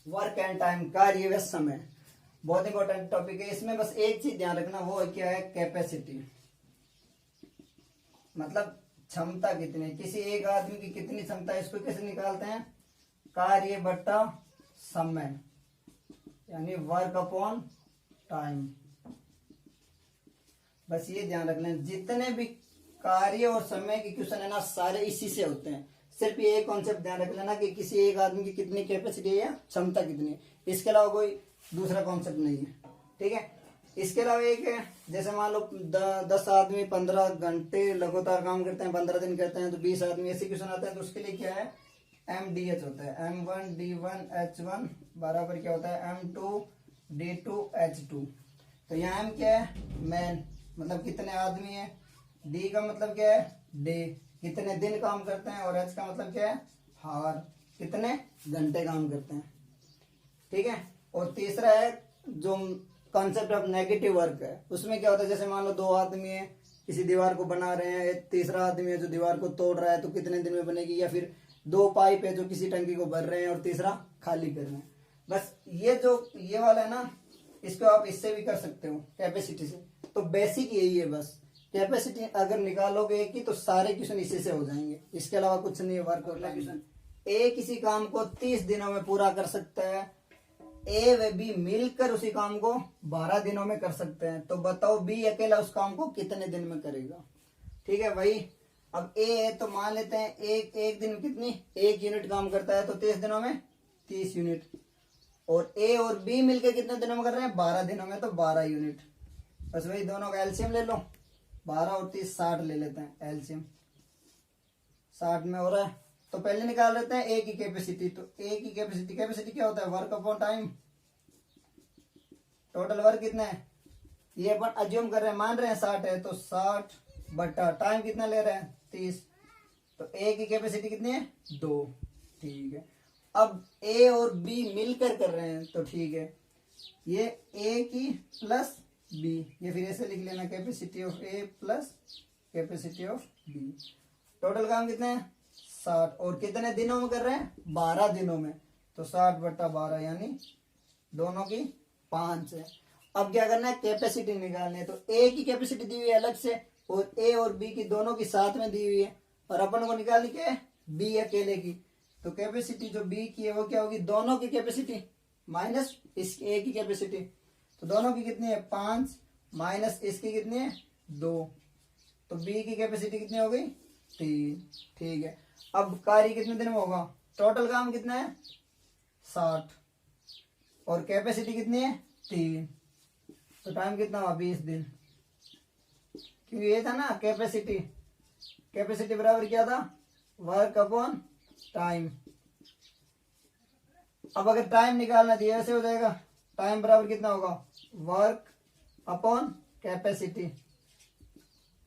Work and time, कार्य व समय, बहुत इंपॉर्टेंट टॉपिक है। इसमें बस एक चीज ध्यान रखना, वो क्या है, कैपेसिटी, मतलब क्षमता कितनी है, किसी एक आदमी की कितनी क्षमता है। इसको कैसे निकालते हैं, कार्य बट्टा समय, यानी वर्क अपॉन टाइम। बस ये ध्यान रख लें, जितने भी कार्य और समय के क्वेश्चन है ना, सारे इसी से होते हैं। सिर्फ ये कॉन्सेप्ट ध्यान रख लेना कि किसी एक आदमी की कितनी कैपेसिटी है या क्षमता कितनी है, इसके अलावा कोई दूसरा कॉन्सेप्ट नहीं है। ठीक है, इसके अलावा एक है, जैसे मान लो 10 आदमी 15 घंटे लगातार काम करते हैं, 15 दिन करते हैं, तो 20 आदमी, ऐसे क्वेश्चन आता है। तो उसके लिए क्या है, MDH होता है, M1D1H1 बराबर क्या होता है, M2D2H2। तो यहाँ M क्या है, मैन, मतलब कितने आदमी है, D का मतलब क्या है, डे, कितने दिन काम करते हैं, और H का मतलब क्या है, हार, कितने घंटे काम करते हैं। ठीक है, और तीसरा है जो कॉन्सेप्ट ऑफ नेगेटिव वर्क है, उसमें क्या होता है, जैसे मान लो 2 आदमी है, किसी दीवार को बना रहे हैं, एक तीसरा आदमी है जो दीवार को तोड़ रहा है, तो कितने दिन में बनेगी, या फिर 2 पाइप है जो किसी टंकी को भर रहे हैं और तीसरा खाली कर रहे हैं। बस ये वाला है ना, इसको आप इससे भी कर सकते हो, कैपेसिटी से। तो बेसिक यही है, बस कैपेसिटी अगर निकालोगे एक ही, तो सारे क्वेश्चन इसी से हो जाएंगे, इसके अलावा कुछ नहीं है। वर्क और क्वेश्चन, ए किसी काम को 30 दिनों में पूरा कर सकता है, ए व बी मिलकर उसी काम को 12 दिनों में कर सकते हैं। तो बताओ बी अकेला उस काम को कितने दिन में करेगा। ठीक है भाई, अब ए है तो मान लेते हैं एक दिन में कितनी, 1 यूनिट काम करता है, तो 30 दिनों में 30 यूनिट। और ए और बी मिलकर कितने दिनों में कर रहे हैं, 12 दिनों में, तो 12 यूनिट। बस वही दोनों का एलसीएम ले लो, 12 और 30 60 ले लेते हैं एलसीएम, 60 में हो रहा है। तो पहले निकाल लेते हैं ए की कैपेसिटी। तो ए की कैपेसिटी क्या होता है, work upon time, total work कितना है, ये अपन अज्यूम कर रहे हैं, मान रहे हैं 60 है, तो 60 बटा टाइम कितना ले रहे हैं, 30। तो ए की कैपेसिटी कितनी है, 2। ठीक है, अब ए और बी मिलकर कर रहे हैं, तो ठीक है, ये ए की प्लस बी, ये फिर ऐसे लिख लेना, capacity of A plus capacity of B. Total काम कितना है, 60, और कितने दिनों में कर रहे हैं, 12 दिनों में। तो 60 बटा 12, यानी दोनों की 5 है। अब क्या करना है, कैपेसिटी निकालनी है। तो ए की कैपेसिटी दी हुई है अलग से, और ए और बी की दोनों की साथ में दी हुई है, और अपन को निकालनी क्या है, बी अकेले की। तो कैपेसिटी जो बी की है वो क्या होगी, दोनों की कैपेसिटी माइनस इस ए की कैपेसिटी। तो दोनों की कितनी है, 5 माइनस इसकी कितनी है, 2। तो बी की कैपेसिटी कितनी हो गई, 3। ठीक है, अब कार्य कितने दिन में होगा, टोटल काम कितना है, 60, और कैपेसिटी कितनी है, 3। तो टाइम कितना हुआ, 20 दिन। क्योंकि ये था ना कैपेसिटी बराबर क्या था, वर्क अपॉन टाइम। अब अगर टाइम निकालना दिया, ऐसे हो जाएगा, टाइम बराबर कितना होगा, work upon capacity.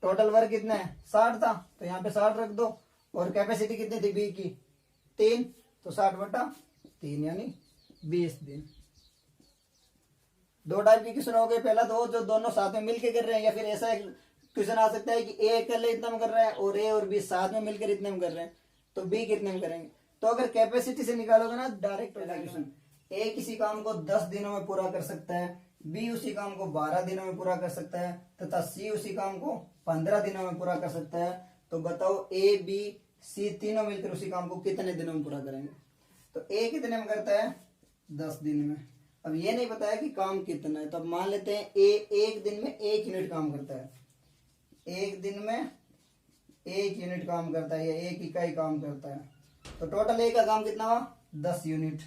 Total work कितना है, 60 था, तो यहाँ पे 60 रख दो, और कैपेसिटी कितनी थी बी की, 3, तो 60 बटा 3, यानी 20 दिन। 2 टाइप के क्वेश्चन हो गए, पहला तो जो दोनों साथ में मिलकर कर रहे हैं, या फिर ऐसा एक क्वेश्चन आ सकता है कि ए अकेले इतना में कर रहा है और ए और बी साथ में मिलकर इतने में कर रहे हैं, तो बी कितने में करेंगे। तो अगर कैपेसिटी से निकालोगे ना, डायरेक्ट पहला क्वेश्चन, ए किसी काम को 10 दिनों में पूरा कर सकता है, बी उसी काम को 12 दिनों में पूरा कर सकता है, तथा सी उसी काम को 15 दिनों में पूरा कर सकता है। तो बताओ ए बी सी तीनों मिलकर उसी काम को कितने दिनों में पूरा करेंगे। तो ए कितने में करता है, 10 दिन में। अब ये नहीं बताया कि काम कितना है, तो अब मान लेते हैं ए एक दिन में 1 यूनिट काम करता है, एक दिन में 1 यूनिट काम करता है, या 1 इकाई काम करता है। तो टोटल ए का काम कितना हुआ, 10 यूनिट।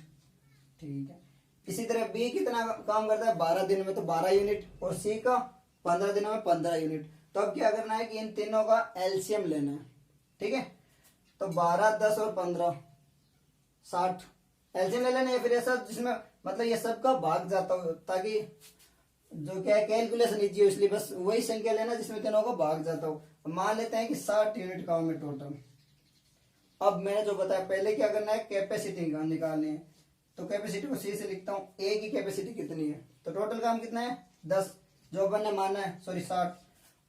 ठीक है, इसी तरह बी कितना काम करता है, 12 दिन में, तो 12 यूनिट, और सी का 15 दिनों में 15 यूनिट। तो अब क्या करना है कि इन तीनों का एलसीएम लेना है। ठीक है, तो 12, 10 और 15, 60 एलसीएम ले लेना है। फिर ऐसा जिसमें मतलब ये सबका भाग जाता हो, ताकि जो क्या है कैलकुलेशन इजी हो, इसलिए बस वही संख्या लेना जिसमें तीनों का भाग जाता हो। मान लेते हैं कि 60 यूनिट काम है टोटल। अब मैंने जो बताया, पहले क्या करना है, कैपेसिटी निकालनी है। तो कैपेसिटी को सी से लिखता हूँ, ए की कैपेसिटी कितनी है, तो टोटल काम कितना है, 10, जो अपन ने माना है, सॉरी 60,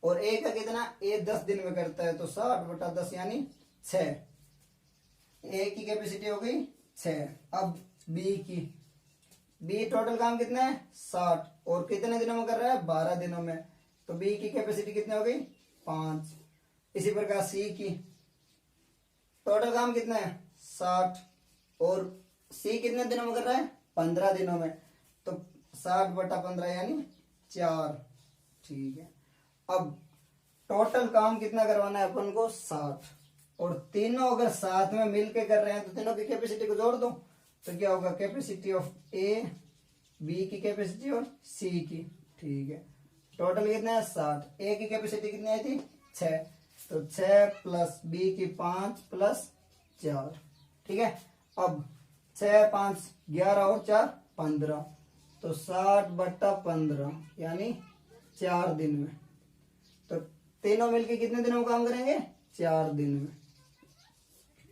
और ए का कितना, ए 10 दिन में करता है, तो 60 बटा 10, यानी 6। ए की कैपेसिटी हो गई 6। अब बी की, बी टोटल काम कितना है 60 और कितने दिनों में कर रहा है 12 दिनों में, तो बी की कैपेसिटी कितनी हो गई 5। इसी प्रकार सी की टोटल काम कितना है 60 और सी कितने दिनों में कर रहा है 15 दिनों में, तो 60/15 यानी 4। ठीक है, अब टोटल काम कितना करवाना है अपन को 60 और तीनों अगर साथ में मिलके कर रहे हैं तो तीनों की कैपेसिटी को जोड़ दो, तो क्या होगा कैपेसिटी ऑफ ए, बी की कैपेसिटी और सी की। ठीक है, टोटल कितना है 60, ए की कैपेसिटी कितनी आई थी 6, तो 6 प्लस बी की 5 प्लस 4। ठीक है, अब 6 5 11 और 4 15, तो 60/15 यानी 4 दिन में। तो तीनों मिलके कितने दिनों में काम करेंगे 4 दिन में।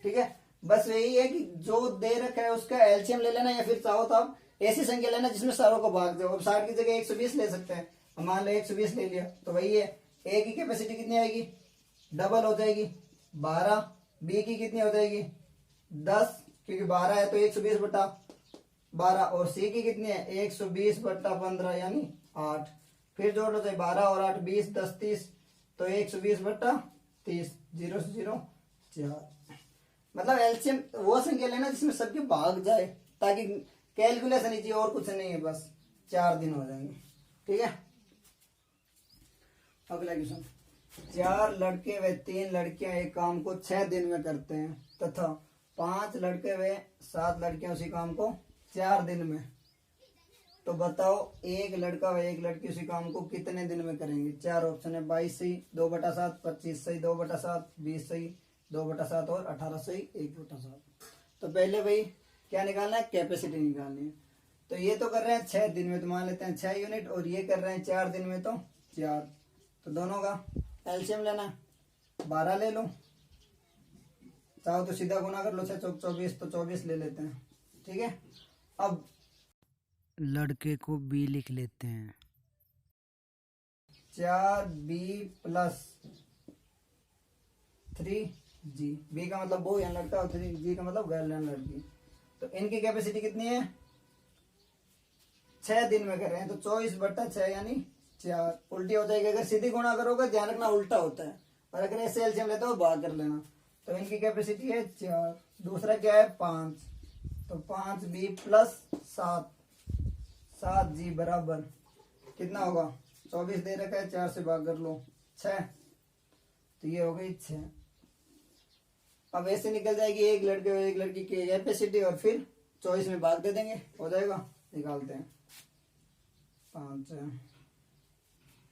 ठीक है, बस यही है कि जो दे रखा है उसका एलसीएम ले लेना, या फिर चाहो तो आप ऐसी संख्या लेना जिसमें सारों को भाग दो। अब 60 की जगह 120 ले सकते हैं, मान लो 120 ले लिया, तो वही है ए की कैपेसिटी कितनी आएगी डबल हो जाएगी 12, बी की कितनी हो जाएगी 10 क्योंकि 12 है तो 120/12, और सी की कितनी है 120/15 यानी 8। फिर जोड़ लो तो 12 और 8 20 10 30, तो 120/30, 0 से 0 4। मतलब एलसीएम वो संख्या लेना जिसमें सबके भाग जाए, ताकि कैलकुलेशन ही चाहिए और कुछ नहीं है, बस 4 दिन हो जाएंगे। ठीक है, अगला क्वेश्चन, 4 लड़के व 3 लड़कियां एक काम को 6 दिन में करते हैं तथा 5 लड़के व 7 लड़कियां उसी काम को 4 दिन में, तो बताओ एक लड़का व एक लड़की उसी काम को कितने दिन में करेंगे। 4 ऑप्शन है, 22 सही 2/7, 25 सही 2/7, 20 सही 2/7 और 18 सही 1/7। तो पहले भाई क्या निकालना है कैपेसिटी निकालनी है, तो ये तो कर रहे हैं 6 दिन में, तो मान लेते हैं 6 यूनिट, और ये कर रहे हैं 4 दिन में, तो 4, तो दोनों का एलसीएम लेना 12 ले लो, चाहो तो सीधा गुना कर लो 6 चौक 24, तो 24 ले लेते हैं। ठीक है, अब लड़के को बी लिख लेते हैं। 4b प्लस 3g, बी का मतलब बॉय यानी लड़का और 3g का मतलब गर्ल यानी लड़की। तो इनकी कैपेसिटी कितनी है 6 दिन में कर रहे हैं, तो 24/6 यानी 4। उल्टी हो जाएगी, अगर सीधी गुणा करोगे ध्यान रखना उल्टा होता है, और अगर ऐसे एलसीएम लेते हो भाग कर लेना। तो इनकी कैपेसिटी है 4, दूसरा क्या है 5, तो 5b प्लस 7, 7g बराबर कितना होगा 24 दे रखा है, 4 से भाग कर लो 6, तो ये हो गई 6। अब ऐसे निकल जाएगी एक लड़के और एक लड़की की कैपेसिटी, और फिर 24 में भाग दे देंगे, हो जाएगा। निकालते हैं 5,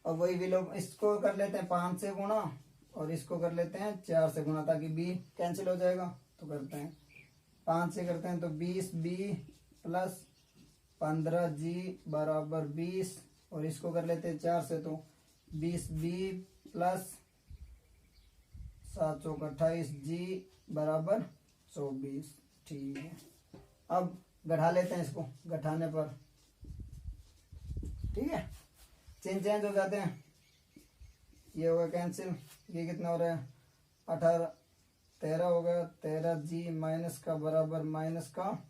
अब वही विलोम इसको कर लेते हैं 5 से गुणा, और इसको कर लेते हैं 4 से गुणा, ताकि b कैंसिल हो जाएगा। तो करते हैं 5 से करते हैं तो 20b प्लस 15g बराबर 20, और इसको कर लेते हैं 4 से, तो 20b प्लस 7 चौक 28g बराबर 24। ठीक है, अब घटा लेते हैं इसको, घटाने पर ठीक है चिन्ह चेंज हो जाते हैं, ये होगा कैंसिल, ये कितना हो रहा है 18 13 हो गया, 13g माइनस का बराबर माइनस का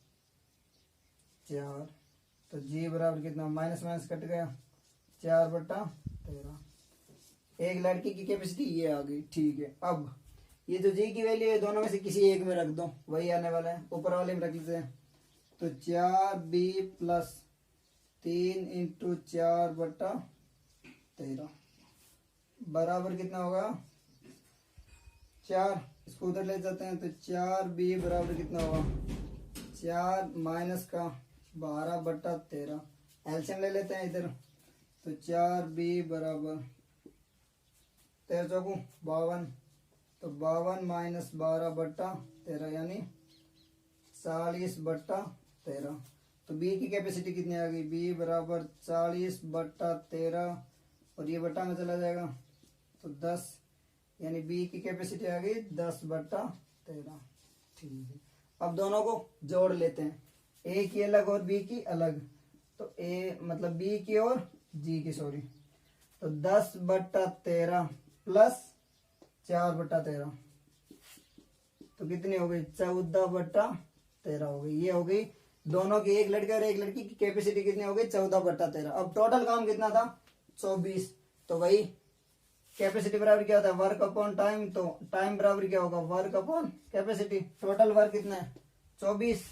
4, तो g बराबर कितना माइनस माइनस कट गया 4/13। एक लड़की की कैपेसिटी ये आ गई। ठीक है, अब ये जो जी की वैल्यू है दोनों में से किसी एक में रख दो, वही आने वाला है, ऊपर वाले में रख लेते हैं। तो 4b प्लस 3 इंटू 4/13 बराबर कितना होगा 4, इसको उधर ले जाते हैं, तो 4b बराबर कितना होगा 4 माइनस का 12/13, एलसीएम ले लेते हैं इधर, तो 4b बराबर 13 चौकू 52, तो 52 माइनस 12/13 यानी 40/13। तो b की कैपेसिटी कितनी आ गई b बराबर 40/13, और ये बटा में चला जाएगा तो 10, यानी b की कैपेसिटी आ गई 10/13। ठीक है, अब दोनों को जोड़ लेते हैं, a की अलग और b की अलग, तो a मतलब b की और g की सॉरी, तो 10/13 प्लस 4/13, तो कितनी हो गई 14/13 हो गई। ये हो गई दोनों की, एक लड़के और एक लड़की की कैपेसिटी कितनी हो गई 14/13। अब टोटल काम कितना था 24। तो वही कैपेसिटी बराबर क्या होता है वर्क अपॉन टाइम। तो टाइम बराबर क्या होगा work upon capacity. Total work कितना है 24।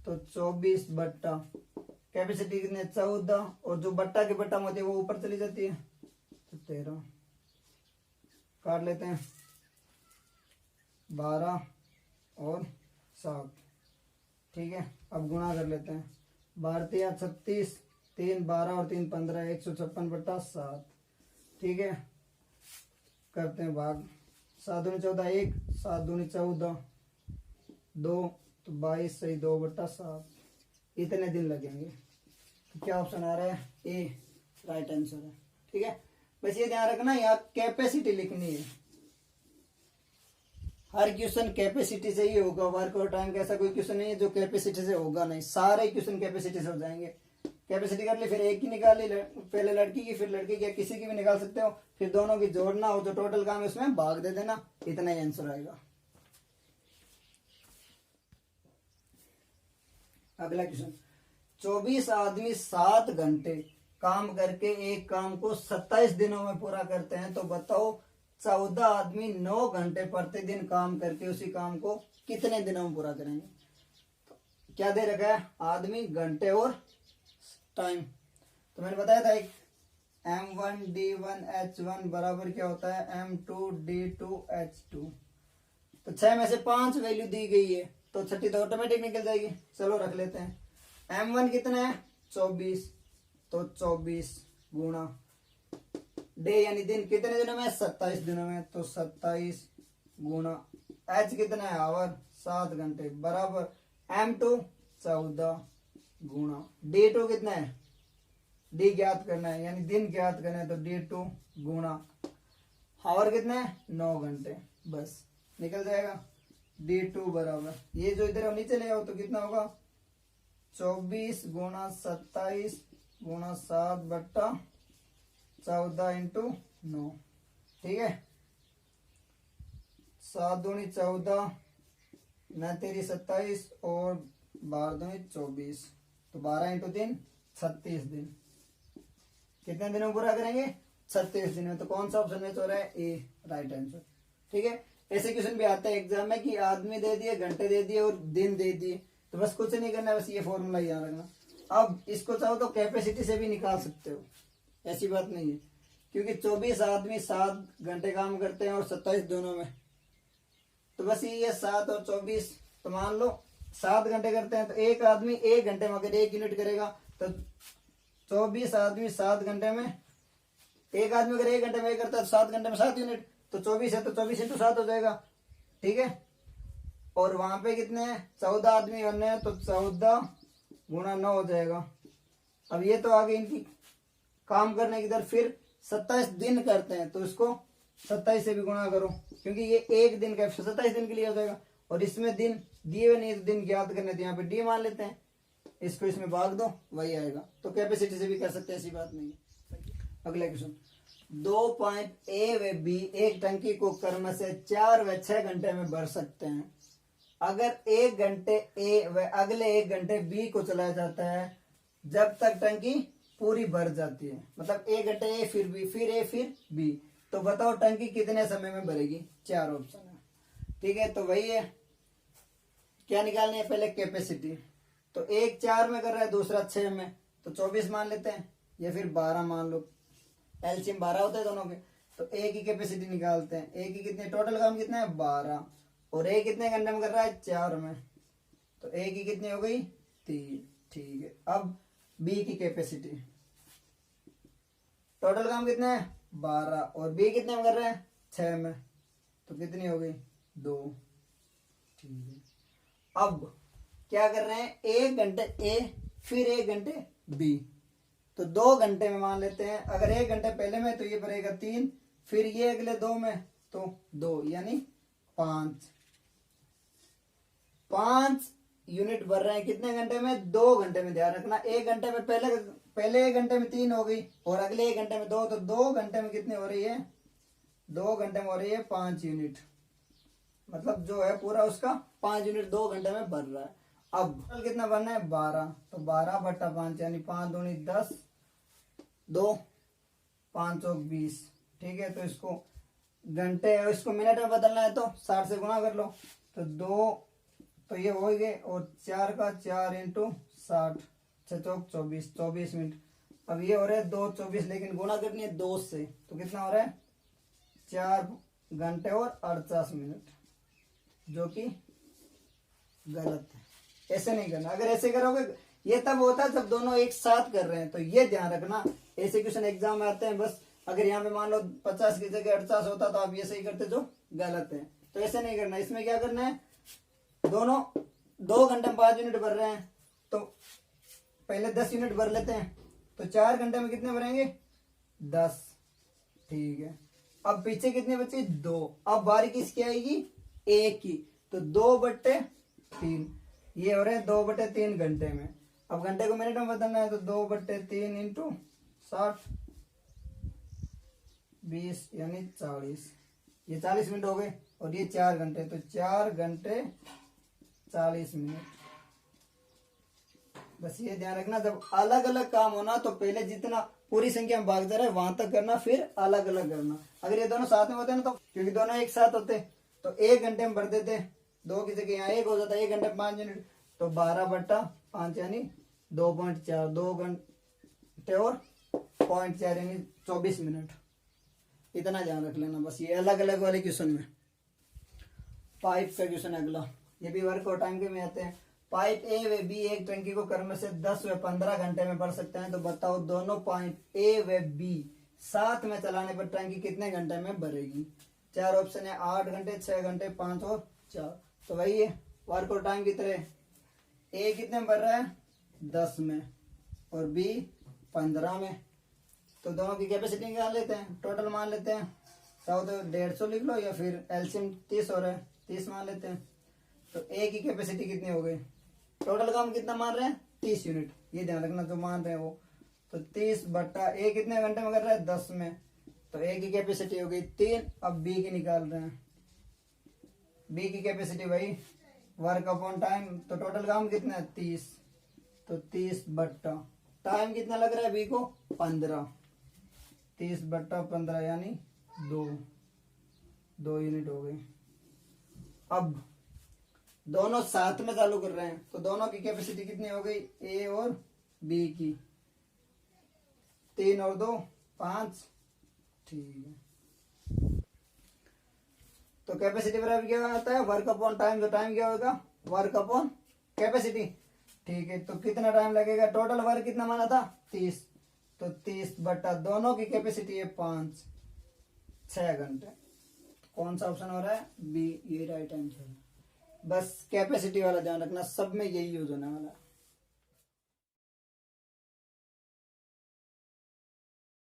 तो 24 बट्टा कैपेसिटी कितनी है 14, और जो बट्टा के बट्टा में होती है वो ऊपर चली जाती है। तो 13 काट लेते हैं 12 और 7। ठीक है, अब गुणा कर लेते हैं 12 36, 3 12 और 3 15, 156/7। ठीक है, करते हैं भाग। 7 दूनी 14 1, 7 दूनी 14 2, तो 22 सही 2/7। इतने दिन लगेंगे। तो क्या ऑप्शन आ रहा है ए राइट आंसर है। ठीक है, बस ये ध्यान रखना यहाँ कैपेसिटी लिखनी है। हर क्वेश्चन कैपेसिटी से ही होगा। वर्क और टाइम का ऐसा कोई क्वेश्चन नहीं है जो कैपेसिटी से होगा नहीं, सारे क्वेश्चन कैपेसिटी से हो जाएंगे। कैपेसिटी कर ली, फिर एक की निकाल ली, पहले लड़की की फिर लड़के की, किसी की भी निकाल सकते हो, फिर दोनों की जोड़ना हो, जो टोटल काम है उसमें भाग दे देना, इतना ही आंसर आएगा। अगला क्वेश्चन, 24 आदमी 7 घंटे काम करके एक काम को 27 दिनों में पूरा करते हैं, तो बताओ 14 आदमी 9 घंटे प्रतिदिन काम करके उसी काम को कितने दिनों में पूरा करेंगे। तो क्या दे रखा है आदमी, घंटे और टाइम। तो मैंने बताया था एक M1D1H1 बराबर क्या होता है M2D2H2। तो 6 में से 5 वैल्यू दी गई है, तो 6 तो ऑटोमेटिक निकल जाएगी। चलो रख लेते हैं। M1 कितना है 24, तो 24 गुणा डे यानी दिन, कितने दिनों में 27 दिनों में, तो 27 गुणा H कितना है आवर 7 घंटे, बराबर M2 14 गुणा D2 कितना है, डी ज्ञात करना है यानी दिन ज्ञात करना है, तो D2 गुणा आवर कितना है 9 घंटे, बस निकल जाएगा। D2 बराबर ये जो इधर नीचे ले आओ तो कितना होगा 24 गुणा 27 गुणा 7/14 इंटू 9। ठीक है, 7 दूनी 14, 9 तेरी 27 और 12 दूनी 24, तो 12 इंटू 3 36 दिन। कितने दिनों में पूरा करेंगे 36 दिन में। तो कौन सा ऑप्शन में हो रहा है ए राइट आंसर। ठीक है, ऐसे क्वेश्चन भी आते हैं एग्जाम में कि आदमी दे दिए, घंटे दे दिए और दिन दे दिए, तो बस कुछ नहीं करना है, बस ये फॉर्मूला याद रखना। अब इसको चाहो तो कैपेसिटी से भी निकाल सकते हो, ऐसी बात नहीं है, क्योंकि 24 आदमी 7 घंटे काम करते हैं और 27 दोनों में, तो बस ये 7 और 24, तो मान लो 7 घंटे करते हैं, तो एक आदमी 1 घंटे में अगर 1 यूनिट करेगा, तो 24 आदमी 7 घंटे में, एक आदमी अगर 1 घंटे में करता है तो 7 घंटे में 7 यूनिट, तो 24 है तो 24 इंटू 7 हो जाएगा। ठीक है, और वहां पे कितने हैं 14 आदमी बनने हैं, तो 14 गुणा 9 हो जाएगा। अब ये तो आगे इनकी काम करने की दर, फिर 27 दिन करते हैं तो इसको 27 से भी गुणा करो, क्योंकि ये एक दिन का 27 दिन के लिए हो जाएगा, और इसमें दिन दिए हुए नहीं तो दिन ज्ञात करने, तो यहाँ पे डी मान लेते हैं, इसको इसमें भाग दो वही आएगा। तो कैपेसिटी से भी कर सकते हैं, ऐसी बात नहीं है। अगला क्वेश्चन, 2 पॉइंट ए व बी एक टंकी को क्रम से 4 व 6 घंटे में भर सकते हैं। अगर 1 घंटे ए व अगले 1 घंटे बी को चलाया जाता है जब तक टंकी पूरी भर जाती है, मतलब 1 घंटे ए फिर बी फिर ए फिर बी, तो बताओ टंकी कितने समय में भरेगी। 4 ऑप्शन है। ठीक है, तो वही है, क्या निकालनी है पहले कैपेसिटी। तो एक 4 में कर रहा है, दूसरा 6 में, तो 24 मान लेते हैं, या फिर 12 मान लो, एलसीएम 12 होता है दोनों के। तो ए की कैपेसिटी निकालते हैं, ए की कितने, टोटल काम कितना है 12, और ए कितने घंटे में कर रहा है 4 में, तो ए की कितनी हो गई 3। ठीक है, अब बी की कैपेसिटी, टोटल काम कितना है 12, और बी कितने में कर रहा है 6 में, तो कितनी हो गई 2। ठीक है, अब क्या कर रहे हैं 1 घंटे ए फिर 1 घंटे बी, तो 2 घंटे में मान लेते हैं। अगर 1 घंटे पहले में तो ये भरेगा 3, फिर ये अगले 2 में तो 2 यानी 5 यूनिट भर रहे हैं कितने घंटे में 2 घंटे में। ध्यान रखना 1 घंटे में पहले 1 घंटे में 3 हो गई, और अगले 1 घंटे में 2, तो 2 घंटे में कितने हो रही है 2 घंटे में हो रही है 5 यूनिट, मतलब जो है पूरा उसका 5 यूनिट 2 घंटे में भर रहा है। अब टोटल कितना बनना है 12, तो 12/5 यानी 5 दूनी 10, 2 5 चौक 20। ठीक है, तो इसको घंटे इसको मिनट में बदलना है तो 60 से गुना कर लो, तो 2 तो ये हो ही गए, और 4 का 4 इंटू 60, 6 चौक 24, 24 मिनट। अब ये हो रहा है 2:24, लेकिन गुना करनी है 2 से, तो कितना हो रहा है 4 घंटे और 48 मिनट, जो कि गलत है। ऐसे नहीं करना, अगर ऐसे करोगे ये तब होता है जब दोनों एक साथ कर रहे हैं, तो ये ध्यान रखना। ऐसे क्वेश्चन एग्जाम में आते हैं, बस अगर यहाँ पे मान लो 50 की जगह 48 होता तो आप ये सही करते जो गलत है, तो ऐसे नहीं करना। इसमें क्या करना है, दोनों 2 घंटे में 5 यूनिट भर रहे हैं, तो पहले 10 यूनिट भर लेते हैं, तो 4 घंटे में कितने भरेंगे 10। ठीक है, अब पीछे कितने बचे 2, अब बारी किसकी आएगी 1 की, तो 2/3, ये हो रहे हैं 2/3 घंटे में। अब घंटे को मिनट में बदलना है, तो 2/3 इंटू 60, 20 यानी 40, ये 40 मिनट हो गए, और ये 4 घंटे, तो 4 घंटे 40 मिनट। बस ये ध्यान रखना, जब अलग अलग काम होना तो पहले जितना पूरी संख्या में भाग जा रहा है वहां तक करना, फिर अलग अलग करना। अगर ये दोनों साथ में होते ना, तो क्योंकि दोनों एक साथ होते तो 1 घंटे में भर देते, 2 की जगह यहाँ 1 हो जाता, 1 घंटे 5 मिनट, तो 12/5 यानी 2.4, 2 घंटे और 0.4 यानी 24 मिनट। इतना ध्यान रख लेना बस, ये अलग अलग वाले क्वेश्चन में। पाइप का क्वेश्चन अगला, ये भी वर्क और टाइम के में आते हैं। पाइप ए व बी एक टंकी को क्रम से 10 व 15 घंटे में भर सकते हैं, तो बताओ दोनों पाइप ए व बी साथ में चलाने पर टंकी कितने घंटे में भरेगी। 4 ऑप्शन है, 8 घंटे, 6 घंटे, 5 और 4। तो वही है वर्क और टाइम की तरह, ए कितने में भर रहा है 10 में और बी 15 में, तो दोनों की कैपेसिटी निकाल लेते हैं, टोटल मान लेते हैं। चाहो तो 150 लिख लो, या फिर एलसीएम 30 हो रहा है 30 मान लेते हैं। तो ए की कैपेसिटी कितनी हो गई, टोटल काम कितना मान रहे हैं 30 यूनिट, ये ध्यान रखना जो मान रहे हैं वो। तो 30/ए कितने घंटे में कर रहा है 10 में, तो ए की कैपेसिटी हो गई 3। अब बी की निकाल रहे हैं, बी की कैपेसिटी वही वर्क अपॉन टाइम, तो टोटल काम कितना है 30, तो 30/ टाइम कितना लग रहा है बी को 15, 30/15 यानी 2 यूनिट हो गई। अब दोनों साथ में चालू कर रहे हैं, तो दोनों की कैपेसिटी कितनी हो गई ए और बी की, 3 और 2 5। ठीक है, तो कैपेसिटी बराबर क्या आता है वर्क अपॉन टाइम, तो टाइम क्या होगा वर्क अपॉन कैपेसिटी। ठीक है, तो कितना टाइम लगेगा, टोटल वर्क कितना माना था 30, तो 30/ दोनों की कैपेसिटी है 5, 6 घंटे। कौन सा ऑप्शन हो रहा है बी, ये राइट आंसर है। बस कैपेसिटी वाला ध्यान रखना, सब में यही यूज होने वाला है।